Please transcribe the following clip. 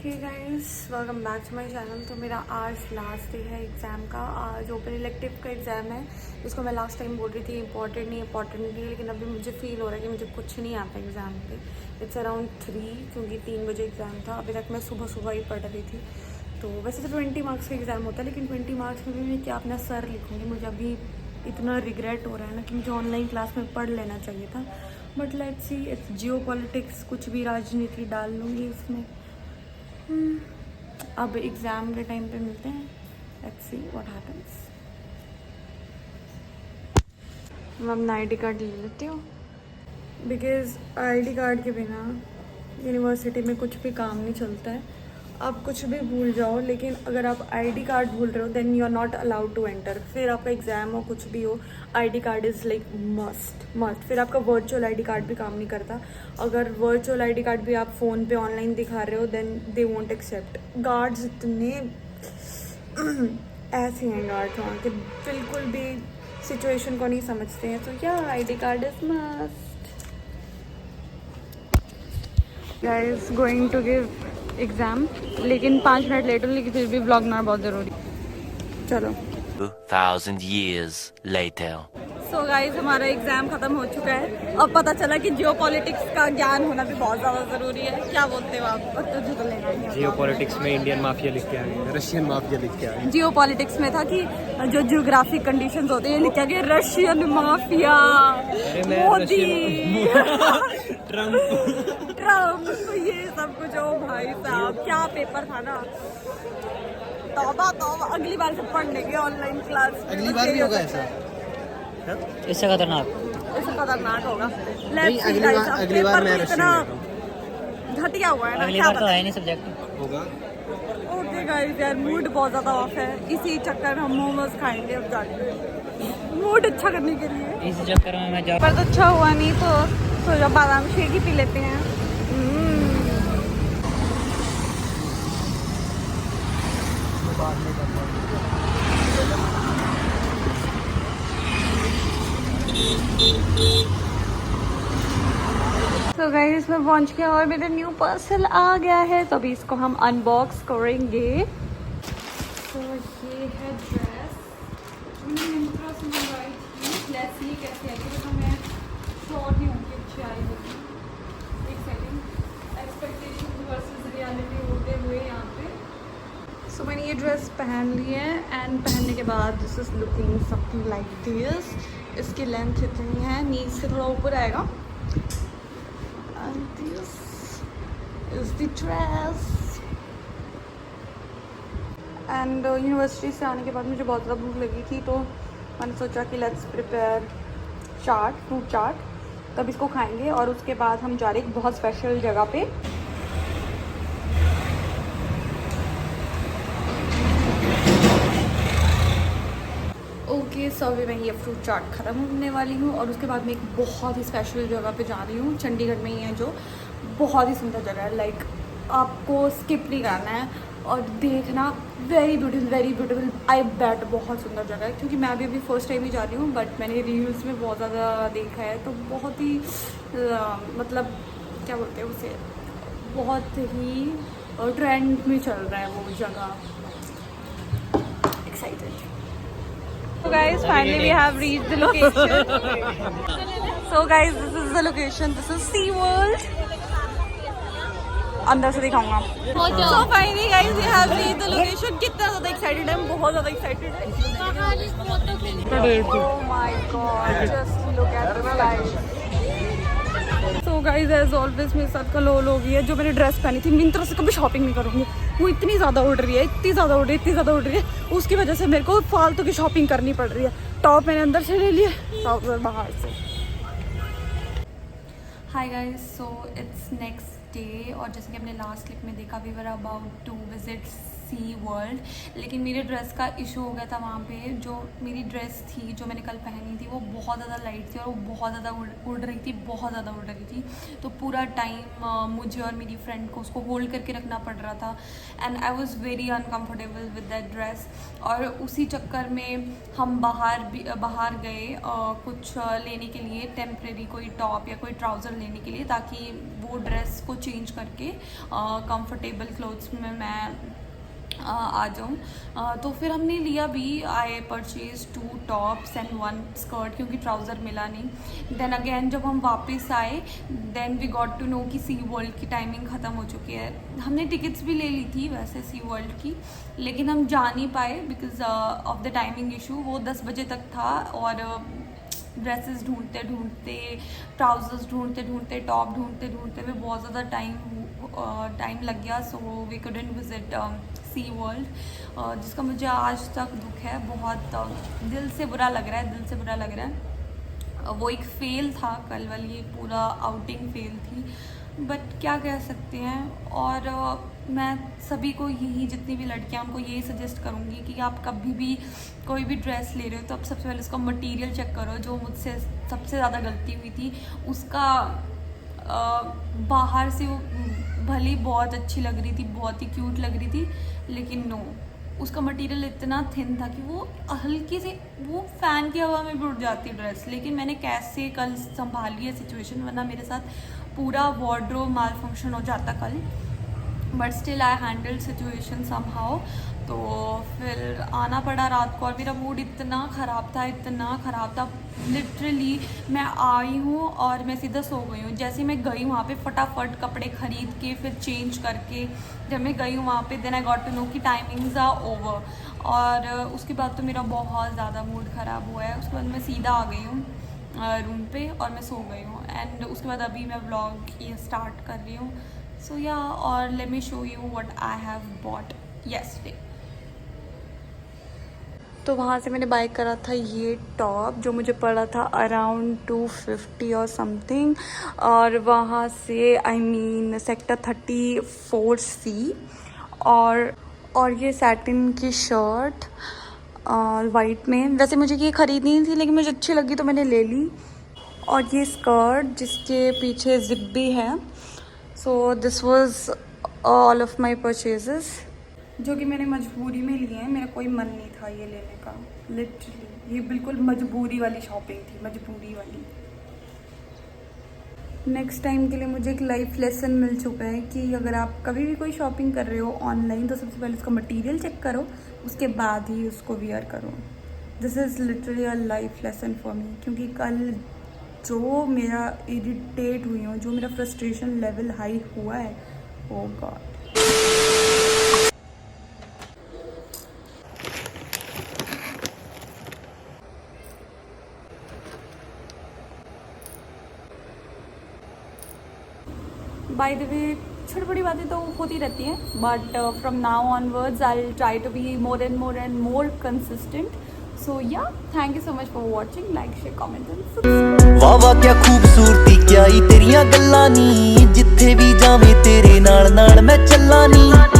Hey guys, welcome back to my channel. तो मेरा आज लास्ट डे है एग्ज़ाम का। आज ओपन इलेक्टिव का एग्ज़ाम है, जिसको मैं लास्ट टाइम बोल रही थी इंपॉर्टेंट नहीं, लेकिन अभी मुझे फील हो रहा है कि मुझे कुछ नहीं आता एग्ज़ाम पे। इट्स अराउंड 3, क्योंकि 3 बजे एग्ज़ाम था। अभी तक मैं सुबह ही पढ़ रही थी। तो वैसे तो 20 मार्क्स का एग्ज़ाम होता है, लेकिन 20 मार्क्स में भी मैं क्या अपना सर लिखूँगी। मुझे अभी इतना रिग्रेट हो रहा है ना कि मुझे ऑनलाइन क्लास में पढ़ लेना चाहिए था। But let's see, it's Jio politics, कुछ भी राजनीति डाल लूँगी इसमें। अब एग्ज़ाम के टाइम पे मिलते हैं। Let's see what happens. मैं अपना आईडी कार्ड ले लेती हूँ, बिकॉज़ आईडी कार्ड के बिना यूनिवर्सिटी में कुछ भी काम नहीं चलता है। आप कुछ भी भूल जाओ, लेकिन अगर आप आईडी कार्ड भूल रहे हो then you are not allowed to enter. फिर आपका एग्ज़ाम हो कुछ भी हो, ID card is like must. फिर आपका वर्चुअल आईडी कार्ड भी काम नहीं करता। अगर वर्चुअल आईडी कार्ड भी आप फ़ोन पे ऑनलाइन दिखा रहे हो then they won't accept. Guards इतने ऐसे हैं गार्ड्स वहाँ के, बिल्कुल भी सिचुएशन को नहीं समझते हैं। तो क्या ID card is must. Guys going to give exam, लेकिन 5 मिनट लेट हो, लेकिन फिर भी ब्लॉग ना बहुत ज़रूरी। चलो 2000 years later. सो गाइस, हमारा एग्ज़ाम ख़त्म हो चुका है। अब पता चला कि जियो पॉलिटिक्स का ज्ञान होना भी बहुत ज़्यादा ज़रूरी है। क्या बोलते हो आप? तुझे तो लेना ही है। जियो पॉलिटिक्स में इंडियन माफिया लिख के आ गए, रशियन माफिया लिख के आ गए। जियो पॉलिटिक्स में था कि जो जियोग्राफिक कंडीशंस होते हैं, लिखा गया रशियन माफिया, मोदी, ट्रम्प, ये सब कुछ। ओ भाई साहब, क्या पेपर था ना। तौबा, अगली बार से पढ़ लेंगे ऑनलाइन क्लास। अगली बार भी होगा ऐसा? इससे खतरनाक होगा। अगली बार मैं इतना घटिया हुआ है ना, अगली क्या बार तो है नहीं सब्जेक्ट होगा। ओके गाइस, यार मूड बहुत ज़्यादा ऑफ है। इसी चक्कर हम मोमोज खाएंगे अब जाके, मूड अच्छा करने के लिए। इस चक्कर में मैं पर तो अच्छा हुआ नहीं तो सोचा बादाम शेक ही पी लेते हैं। तो गाइस, मैं पहुंच गया और मेरा न्यू पार्सल आ गया है, तो अभी इसको हम अनबॉक्स करेंगे। तो ये है ड्रेस, मैंने मिंत्रा से मंगवाई थी। लेट्स सी कैसी आएगी, तो मैं श्योर नहीं हूँ कि अच्छी आई होगी। एक सेकेंड, एक्सपेक्टेशन वर्सेस रियलिटी होते हुए यहाँ पे। सो मैंने ये ड्रेस पहन ली है, एंड पहनने के बाद this is looking something like this. इसकी लेंथ इतनी है, नीचे से थोड़ा ऊपर आएगा। And this is the dress. And university से आने के बाद मुझे बहुत ज़्यादा भूख लगी थी, तो मैंने सोचा कि लेट्स प्रिपेयर फ्रूट चाट। तब इसको खाएंगे और उसके बाद हम जा रहे हैं एक बहुत स्पेशल जगह पे। ओके, सो अभी मैं ये फ्रूट चाट ख़त्म होने वाली हूँ और उसके बाद मैं एक बहुत ही स्पेशल जगह पे जा रही हूँ। चंडीगढ़ में ही है, जो बहुत ही सुंदर जगह है। लाइक आपको स्किप नहीं करना है और देखना। Very beautiful. आई बेट बहुत सुंदर जगह है, क्योंकि मैं भी अभी फर्स्ट टाइम ही जा रही हूँ, बट मैंने रील्स में बहुत ज़्यादा देखा है, तो बहुत ही मतलब क्या बोलते हैं उसे, बहुत ही ट्रेंड में चल रहा है वो जगह। Excited. So guys, finally we have reached the location. So guys, this is the location. This is Sea World. अंदर से दिखाऊंगा। So finally guys, we have reached the location. कितना ज़्यादा excited है, बहुत ज़्यादा excited है। Oh my god, just look at the sky. So guys, as always मेरे साथ कलोल हो गई है। जो मैंने ड्रेस पहनी थी, मिंत्रा से कभी शॉपिंग नहीं करूँगी। वो इतनी ज़्यादा उड़ रही है, उसकी वजह से मेरे को फालतू की शॉपिंग करनी पड़ रही है। टॉप मैंने अंदर से ले लिया, ट्राउजर बाहर से। Hi guys, so it's next day, और जैसे कि हमने लास्ट क्लिप में देखा, we were about to visit Sea World, लेकिन मेरे ड्रेस का इशू हो गया था वहाँ पे। जो मेरी ड्रेस थी जो मैंने कल पहनी थी वो बहुत ज़्यादा लाइट थी और वो बहुत ज़्यादा उड़ रही थी, बहुत ज़्यादा उड़ रही थी। तो पूरा टाइम मुझे और मेरी फ्रेंड को उसको होल्ड करके रखना पड़ रहा था and I was very uncomfortable with that dress. और उसी चक्कर में हम बाहर गए कुछ लेने के लिए, टेम्प्रेरी कोई टॉप या कोई ट्राउज़र लेने के लिए, ताकि वो ड्रेस को चेंज करके कंफर्टेबल क्लोथ्स में मैं आ जाऊँ। तो फिर हमने लिया भी, I purchase 2 tops and 1 skirt, क्योंकि ट्राउज़र मिला नहीं। देन अगेन जब हम वापस आए then we got to know कि सी वर्ल्ड की टाइमिंग ख़त्म हो चुकी है। हमने टिकट्स भी ले ली थी वैसे सी वर्ल्ड की, लेकिन हम जा नहीं पाए because of the timing issue. वो 10 बजे तक था और ड्रेसेस ढूंढते ढूंढते, ट्राउज़र्स ढूंढते ढूंढते, टॉप ढूंढते ढूंढते में बहुत ज़्यादा टाइम लग गया। So we couldn't visit Sea World, जिसका मुझे आज तक दुख है, बहुत दिल से बुरा लग रहा है, दिल से बुरा लग रहा है। वो एक फेल था, कल वाली एक पूरा आउटिंग फेल थी, बट क्या कह सकते हैं। और मैं सभी को यही, जितनी भी लड़कियां, उनको यही सजेस्ट करूँगी कि आप कभी भी कोई भी ड्रेस ले रहे हो तो आप सबसे पहले उसका मटेरियल चेक करो। जो मुझसे सबसे ज़्यादा गलती हुई थी, उसका बाहर से वो भली बहुत अच्छी लग रही थी, बहुत ही क्यूट लग रही थी, लेकिन नो, उसका मटेरियल इतना थिन था कि वो हल्की से वो फ़ैन की हवा में भी उड़ जाती ड्रेस। लेकिन मैंने कैसे कल संभाली है सिचुएशन, वरना मेरे साथ पूरा वार्डरोब माल फंक्शन हो जाता कल, but still I handle situation somehow. तो फिर आना पड़ा रात को और मेरा मूड इतना ख़राब था, लिटरली मैं आई हूँ और मैं सीधा सो गई हूँ। जैसे मैं गई वहाँ पे फटाफट कपड़े ख़रीद के फिर चेंज करके जब मैं गई हूँ वहाँ पे, then I got to know कि टाइमिंग्स आर ओवर। और उसके बाद तो मेरा बहुत ज़्यादा मूड ख़राब हुआ है। उसके बाद मैं सीधा आ गई हूँ रूम पे और मैं सो गई हूँ। एंड उसके बाद अभी मैं व्लॉग ये स्टार्ट कर रही हूँ। सो या, और let me show you what I have bought yesterday. तो वहाँ से मैंने बाय करा था ये टॉप, जो मुझे पड़ा था अराउंड 250 और समथिंग, और वहाँ से आई मीन सेक्टर 34C। और ये सैटिन की शर्ट और वाइट में, वैसे मुझे ये ख़रीदनी थी लेकिन मुझे अच्छी लगी तो मैंने ले ली। और ये स्कर्ट जिसके पीछे जिप भी है। So this was all of my purchases, जो कि मैंने मजबूरी में लिए हैं। मेरा कोई मन नहीं था ये लेने का, लिटरली ये बिल्कुल मजबूरी वाली शॉपिंग थी, मजबूरी वाली। नेक्स्ट टाइम के लिए मुझे एक लाइफ लेसन मिल चुका है कि अगर आप कभी भी कोई शॉपिंग कर रहे हो ऑनलाइन तो सबसे पहले उसका मटेरियल चेक करो, उसके बाद ही उसको वियर करो। This is literally a life lesson for me, क्योंकि कल जो मेरा इरिटेट हुई हूँ, जो मेरा फ्रस्ट्रेशन लेवल हाई हुआ है, oh god. By the way, छोटी बड़ी बातें तो होती रहती हैं, but from now onwards I will try to be more and more consistent. So yeah, thank you so much for watching, like share comment and subscribe. वाह वाह क्या खूबसूरती क्या ही तेरियां गल्लां नी, जिथे भी जावे तेरे नाल नाल मैं चल्लां नी।